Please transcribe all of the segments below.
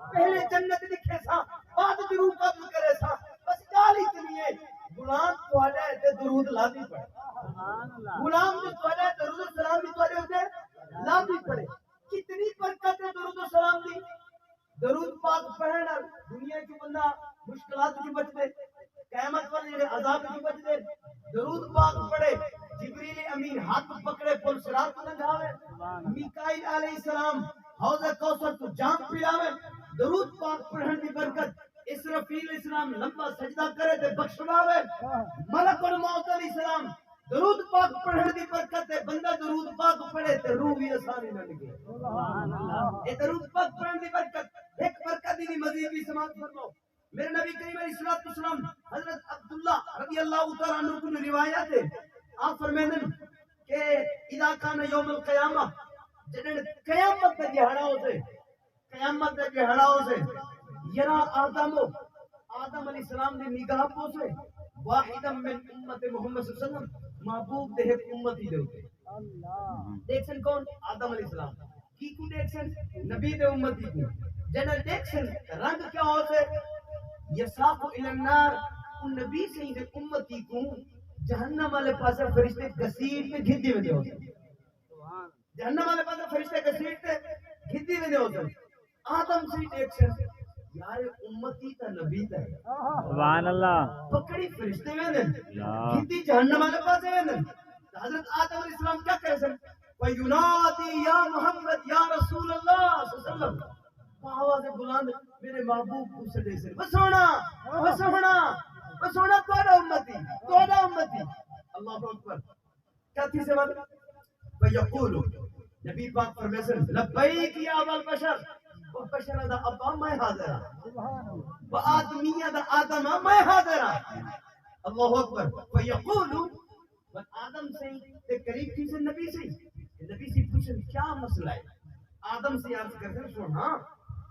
پہلے جنت لکھے سا بعد درود قبل کرے سا بس گالی چلیے غلام تواڈا تے درود لازمی پڑھے غلام جو تواڈا درود و سلام بھی تواڈے اوتے لازمی پڑھے کتنی برکت ہے درود و سلام دی درود پاک پڑھن نال دنیا کی بندہ مشکلات کی بچ دے قیامت والے عذاب کی بچ دے درود پاک پڑھے جبریل امین ہاتھ پکڑے پل صراط نہ جاوے میکائیل علیہ السلام حوض کوثر تو جام پلاوے درود پاک پڑھن دی برکت اسرافیل اسلام لمبا سجدہ کرے تے بخشواوے ملک الموت علیہ السلام درود پاک پڑھن دی برکت ہے بندہ درود پاک پڑھے تے روح بھی آسانی نہ لگے سبحان اللہ اے درود پاک پڑھن دی برکت ایک برکت دی مزید بھی سماعت فرماؤ میرے نبی کریم علیہ السلام حضرت عبداللہ رضی اللہ تعالی عنہ کی روایت ہے آپ فرمائیں کہ اذا کان یوم القیامہ جن قیامت کا دہاڑا ہو سے یرا آدم علیہ السلام نے نگاہ پوسے واحدا من امت محمد صلی اللہ علیہ وسلم محبوب دے امتی دے ہوتے دیکھن کون آدم علیہ السلام کی کو دیکھن نبی دے امتی کو جن دیکھن رنگ کیا ہوتے یساق الی النار ان نبی سے دے امتی کو جہنم والے پاسے فرشتے گھسیٹ کے گھدی ویندے ہوتے جہنم والے پاسے فرشتے گھسیٹ کے گھدی ویندے ہوتے آدم سے دیکھن یار امتی تا نبی تا ہے سبحان اللہ پکڑی فرشتے ویندے گھدی جہنم والے پاسے ویندے حضرت آدم علیہ السلام کیا کہہ سن وَيُنَادِي يَا مُحَمَّد يَا رَسُولَ اللَّهِ صلی اللہ علیہ وسلم آواز بلند میرے محبوب کو سے دے سے بسونا توڑا امتی اللہ اکبر کیا تھی سے بات فیقولو نبی پاک فرمیسن لبیک یا اول بشر و بشر دا ابا میں حاضرہ و آدمیہ دا آدم میں حاضرہ اللہ اکبر فیقولو و آدم سے قریب کی سے نبی سے پوچھن کیا مسئلہ ہے آدم سے عرض کرتے سونا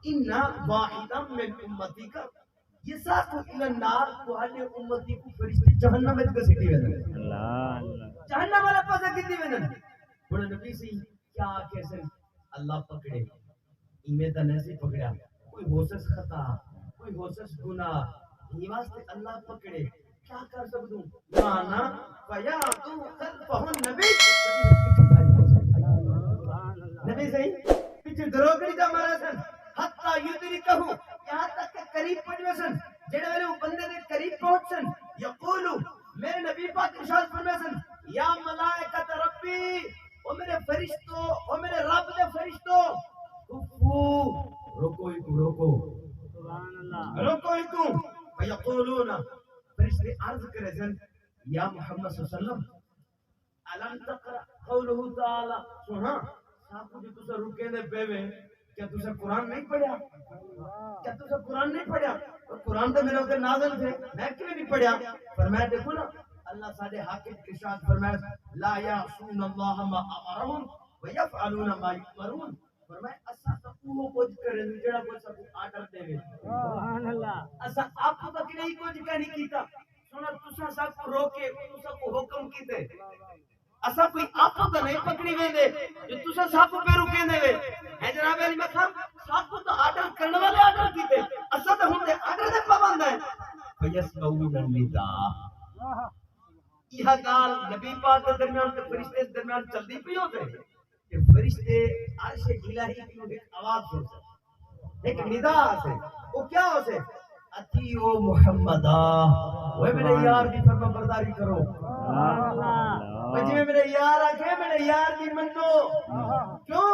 اِنَّا وَاحِدًا مِّنْ أُمَّتِكَ یہ ساکو اِلَى النَّارِ تُوہانے امتی کو فرشتے جہنم میں کسیٹی ویدن جہنم والا پاسا کتی ویدن بڑا نبی سے کیا کیسے اللہ پکڑے ایمیتا نیسے پکڑیا کوئی ہوسس خطا کوئی ہوسس گناہ یہ واسطے اللہ پکڑے کیا کر سکتوں مانا فَيَعْتُو خَلْفَهُ نبی سے پیچھے دروگڑی جا مارا سن حتی یدری کہو یہاں تک کہ قریب پہنچ سن جڑے والے وہ بندے دے قریب پہنچ سن یقولو میرے نبی پاک ارشاد فرمائے سن یا ملائکت ربی او میرے فرشتوں او میرے رب دے فرشتوں روکو سبحان اللہ روکو فیقولون فرشتے عرض کرے سن یا محمد صلی اللہ علیہ وسلم علم تقرأ قولہ تعالی سونا آپ جو تسا رکے دے بیوے کیا تسا قرآن نہیں پڑھیا قرآن تو میرے اوپر نازل تھے میں کیوں نہیں پڑھیا فرمایا دیکھو نا اللہ ساڈے حق ارشاد فرمایا لا یعصون اللہ ما امرهم ویفعلون ما یؤمرون فرمایا اسا تو وہ کچھ کرے جڑا کوئی سب آرڈر دے سبحان اللہ اسا آپ کو تک نہیں کچھ نہیں کیتا سنا تسا سب کو روکے تسا کو حکم کیتے اسا کوئی آپ تو نہیں پکڑی ویندے جو تسا سب پہ رکے دے ہے جناب علی مکھم سب کو تو آرڈر کرنے والے آرڈر کیتے اسا تو ہم دے آرڈر دے پابند ہے فیسمعون النداء یہ گال نبی پاک کے درمیان تے فرشتے کے درمیان چلدی پئی ہوتے کہ فرشتے عرش الہی کی ایک آواز سنتے ایک ندا سے وہ کیا ہوتے اتیو محمدہ وہ میرے یار کی فرما برداری کرو جی میں میرے یار آکھے میرے یار کی منو کیوں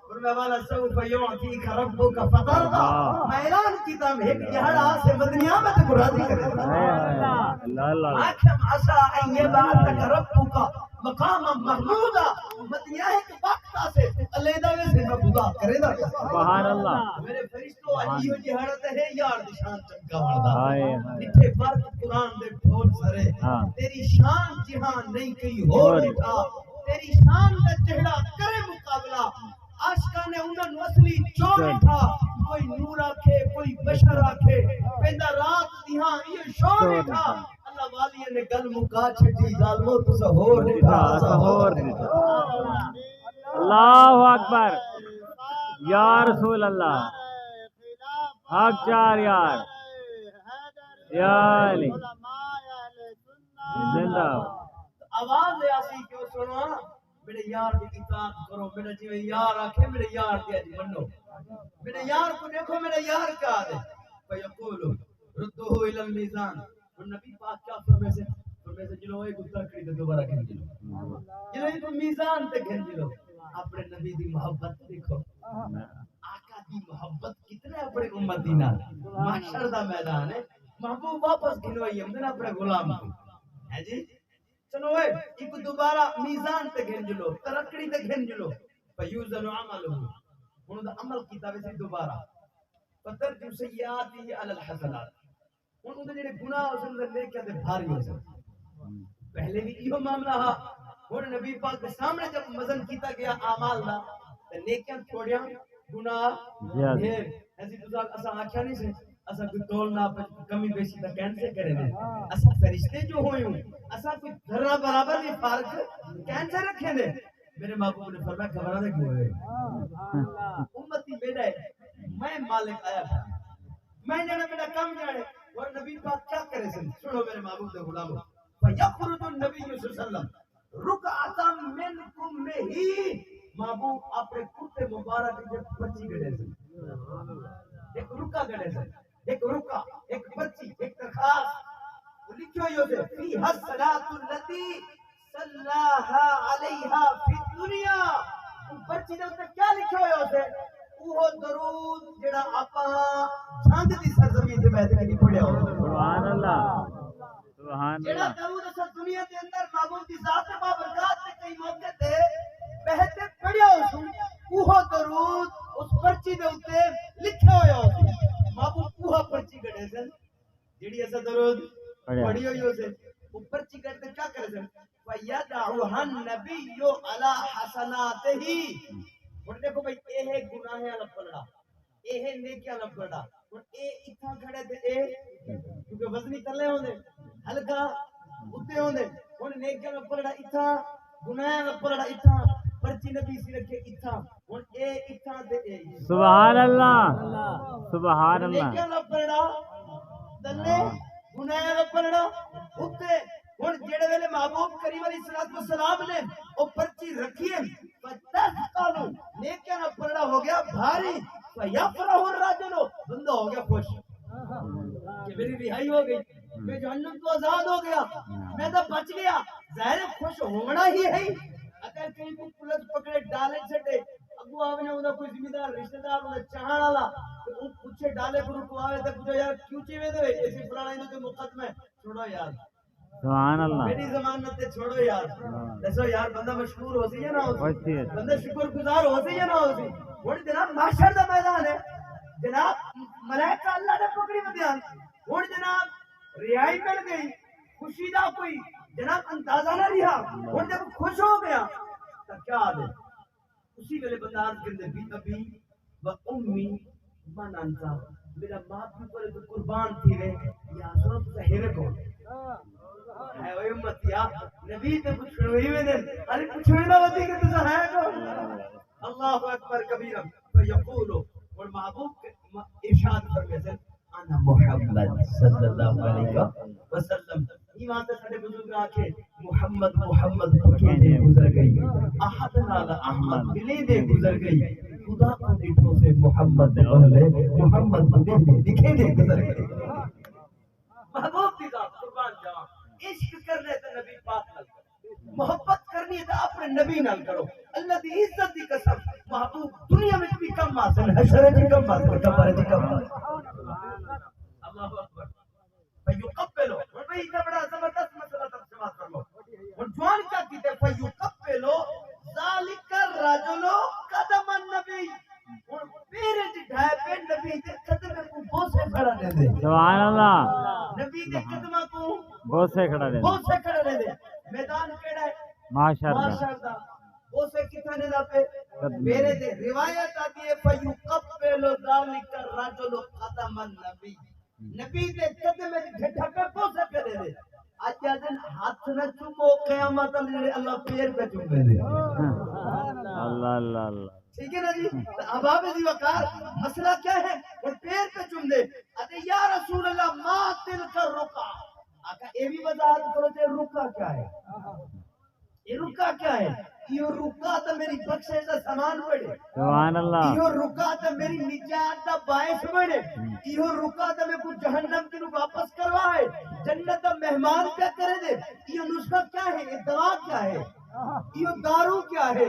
فرمایا والا سوف یعطیک ربک فترضی میں اعلان کیتا میں ایک دہاڑا سے مدنیہ میں تے راضی کرے اللہ اکھم عسى ان يبعثك ربك مقاما محمودا مدنیہ ایک وقت سے علیحدہ میں سے خدا کرے دا سبحان اللہ میرے فرشتوں ایو دہاڑا تے ہے یار دی شان چنگا وردا ایتھے فرق قرآن دے بہت سارے تیری شان جہان نہیں کہیں اور لکھا تیری شان دا چہرہ کرے مقابلہ عاشقاں نے انہاں اصلی چور تھا کوئی نور آکھے کوئی بشر آکھے پیندا رات دیہاں یہ شور تھا اللہ والی نے گل مکا چھٹی ظالمو تسا ہور نکھا اللہ اکبر یا رسول اللہ حق چار یار یا علی زندہ آواز ایسی کہ سنو میرے یار کی اطاعت کرو، میرا جی یار آکھے میرے یار دیا جی منو، میرے یار کو دیکھو میرے یار کیا ہے فیقولو ردوہو الی المیزان. اور نبی پاک کیا فرمے سے جلو ایک ترکڑی تے دوبارہ کھن جلو، جلو ایک میزان تے کھن جلو. اپنے نبی دی محبت دیکھو، آقا دی محبت کتنے اپنے امتی نال. محشر دا میدان ہے، محبوب واپس گھنوائی ہم نے اپنے غلام کو ہے جی. چلو اے ایک دوبارہ میزان تے گھن جلو، ترکڑی تے گھن جلو. فیوزن عملہ انہوں دا عمل کیتا ویسے دوبارہ پتر جو سیئاتی علی الحسنات، انہوں دے جڑے گناہ اس نے نیکیاں تے بھاری ہو سکتے. پہلے بھی یہ معاملہ ہا. اور نبی پاک کے سامنے جب وزن کیتا گیا اعمال دا تے نیکیاں چھوڑیاں گناہ ڈھیر. ایسی تو اساں آکھیا نہیں سے اساں کوئی تول نہ کمی بیشی دا کینسل کرے نے. اساں فرشتے جو ہوئے ہوں اساں کوئی ذرہ برابر بھی فرق کینسل رکھے نے. میرے محبوب نے فرمایا گھبرانے کیوں ہوئے، امتی میرا ہے، میں مالک آیا تھا، میں جانا میرا کام جانے. اور نبی پاک کیا کرے سن سنو میرے محبوب دے غلامو. فیخرج النبی صلی اللہ علیہ وسلم رکعتا منکم میں ہی محبوب اپنے کرتے مبارک کے پرچی گڑے سن. ایک رکا گڑے سن، ایک رکا، ایک پرچی، ایک درخواست لکھو یہ سے فی الصلاۃ التي صلاها علیہا فی الدنیا. پرچی دے اوپر کیا لکھو یہ سے وہ درود جڑا آپاں چھند دی سرزمین تے بیٹھ کے نہیں پڑھیا ہو. سبحان اللہ سبحان جڑا اللہ. درود اس دنیا دے اندر محبوب دی ذات بابرکات تے کئی موقع تے بہتے پڑھیا ہو وہ درود اس پرچی دے اوپر لکھا ہویا ہو. محبوب وہ پرچی گڑے سن جڑی اس درود پڑھی ہوئی ہو سے وہ پرچی گڑ تے کیا کرے سن فیدعوها النبی علی حسناتہ. اور دیکھو بھئی اے ہے گناہ والا پلڑا، اے ہے نیکی والا پلڑا. اور اے اتھا کھڑے تے اے کیونکہ وزنی تلے ہوندے ہلکا اتے ہوندے. اور نیکی والا پلڑا اتھا، گناہ والا پلڑا اتھا، پرچی نبی سی رکھے اتھا. اور اے اتھا تے اے سبحان اللہ سبحان اللہ. نیکی والا پلڑا تلے، گناہ والا پلڑا اتے. اور جڑے ویلے محبوب کریم علیہ الصلوۃ والسلام نے وہ پرچی رکھی ہے فتحقلوا نیکیاں نہ پلڑا ہو گیا بھاری. فیفرح الرجل بندہ ہو گیا خوش کہ میری رہائی ہو گئی، میں جہنم تو آزاد ہو گیا، میں تو بچ گیا. ظاہر خوش ہونا ہی ہے. اگر کہیں کو پولیس پکڑے ڈالے چھٹے اگو آوے نے انہاں کوئی ذمہ دار رشتہ دار انہاں چاہن والا تو وہ پوچھے ڈالے کو کو آوے تے پوچھو یار کیوں چیوے دے ایسی فلانا ہی تو مقدمہ ہے چھوڑو یار سبحان اللہ. میری ضمانت تے چھوڑو یار. دسو یار بندہ مشکور ہو سی یا نہ ہو سی، بندہ شکر گزار ہو سی یا نہ ہو سی. ہن جناب محشر دا میدان ہے جناب، ملائکہ اللہ نے پکڑی مدیان. ہن جناب رہائی مل گئی، خوشی دا کوئی جناب اندازہ نہ رہا. ہن جب خوش ہو گیا تو کیا دے اسی ویلے بندہ عرض کرنے بھی ابھی و امی من انتا، میرا ماں بھی پر تو قربان تھی رہے یا سنو تو ہیرے کو ہے وہ امتیا نبی تے پوچھنے ہوئی میں نے ارے پوچھنے نہ ہوتی کہ تو ہے کو. اللہ اکبر کبیرہ. فیقولو اور محبوب ارشاد فرمائے سے انا محمد صلی اللہ علیہ وسلم. ایمان تے سارے بزرگ آکھے محمد محمد پکے دے گزر گئی، احد نال احمد ملے دے گزر گئی، خدا کو دیکھو سے محمد دے بولے محمد کو دکھے دے گزر گئی. محبوب دی ذات قربان جاواں. عشق کرنے تے نبی پاک نال کرو، محبت کرنی ہے تے اپنے نبی نال کرو. اللہ دی عزت دی قسم محبوب دنیا میں بھی کم حاصل ہے، حشر میں کم حاصل، کبر دی کم حاصل. اللہ اکبر. فیقبلو اور بھئی اتنا بڑا زبردست مسئلہ تب سماعت فرمو. اور جوان کیا کیتے فیقبلو ذالک الرجل قدم النبی. اور پیرے جھائے پہ نبی دے قدم کو بوسے کھڑا دے دے. سبحان اللہ. نبی دے قدمہ کو بوسے کھڑا دے بوسے کھڑا دے دے. میدان کیڑا ہے ماشاءاللہ. دا بوسے کتنے دا پہ پیرے دے. روایت آتی ہے فیقبلو ذالک الرجل قدم النبی. نبی دے قدم میں ڈھکا بوسے کھڑے دے. آج دن ہاتھ نہ چومو قیامت اللہ پیر پہ چومے دے. اللہ اللہ اللہ. ٹھیک ہے نا جی. اباب دی وقار مسئلہ کیا ہے؟ اور پیر پہ چوم دے اتے یا رسول اللہ ما دل کا رکا آقا اے بھی وضاحت کرو تے رکا کیا ہے یہ رکا کیا ہے یہ رکا تو میری بخشش دا سامان بڑے سبحان اللہ یہ رکا تو میری نجات دا باعث بڑے یہ رکا تو میں کو جہنم کی واپس کروائے جنت دا مہمان کیا کرے دے یہ نسخہ کیا ہے یہ دوا کیا ہے یہ دارو کیا ہے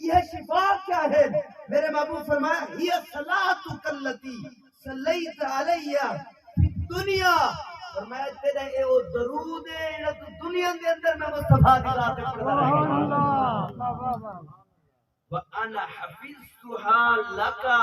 یہ شفا کیا ہے میرے محبوب فرمایا یہ صلاۃ کلتی صلیت علیہ فی الدنیا فرمایا تیرا اے او درود ہے جو تو دنیا دے اندر میں مصطفیٰ دی ذات پڑھتا رہا وانا حفظتها لکا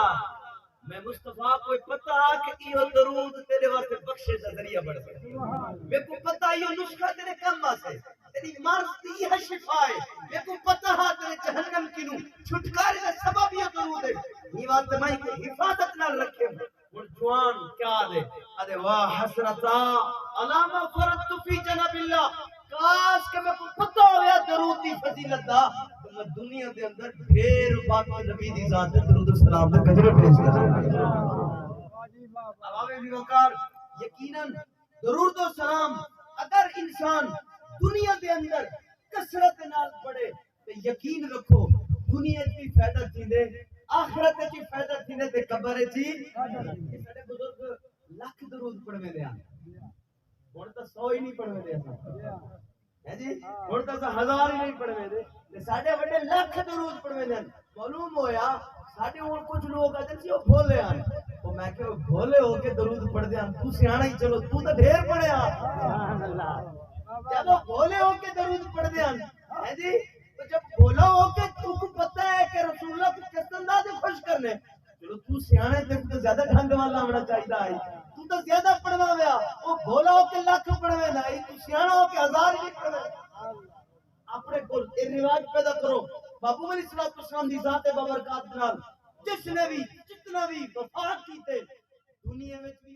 میں مصطفیٰ کو پتہ کہ یہ درود تیرے واسطے بخشش کا ذریعہ بڑھ گیا میں کو پتہ یہ نسخہ تیرے کم واسطے تیری مرض دی ہے شفا ہے میں کو پتہ ہے تیرے جہنم کی نو چھٹکارے کا سبب یہ درود ہے یہ بات میں کو حفاظت نہ رکھے اور جوان کیا دے ارے واہ حسرتا علامہ فرت فی جناب اللہ کاش کہ میں کو پتہ ہویا درود دی فضیلت دا تو میں دنیا دے اندر ڈھیر بات نبی دی ذات درود و سلام دے کجرے پیش کر عوام بھی وقار یقیناً درود و سلام اگر انسان دنیا دے اندر کثرت نال پڑھے تو یقین رکھو دنیا کی فائدہ تھیندے آخرت کی فائدہ تھیندے تے قبر چی ساڈے بزرگ لاکھ درود پڑھوے دے ہن تا 100 ہی نہیں پڑھوے دے ہے جی ہن تا 1000 ہی نہیں پڑھوے دے تے ساڈے بڑے لاکھ درود پڑھوے دے معلوم ہویا ساڈے ہن کچھ لوگ آتے سی او بھولے ہیں او میں کہ بھولے ہو کے درود پڑھ دے تو سیاںا ہی چلو تو تے ڈھیر پڑھیا سبحان اللہ جب وہ بھولے ہو کے درود پڑھ دے ہیں جی تو جب بھولا ہو کے تو کو پتہ ہے کہ رسول اللہ کو کس انداز سے خوش کرنے چلو تو سیانے تے تو زیادہ ڈھنگ والا ہونا چاہیے ہے تو تو زیادہ پڑھنا ہویا وہ بھولا ہو کے لاکھ پڑھوے نہ تو سیانا ہو کے 1000 ہی پڑھوے اپنے کول یہ رواج پیدا کرو بابو علیہ الصلوۃ والسلام دی ذات بابرکات نال جس نے بھی جتنا بھی وفات کیتے دنیا میں بھی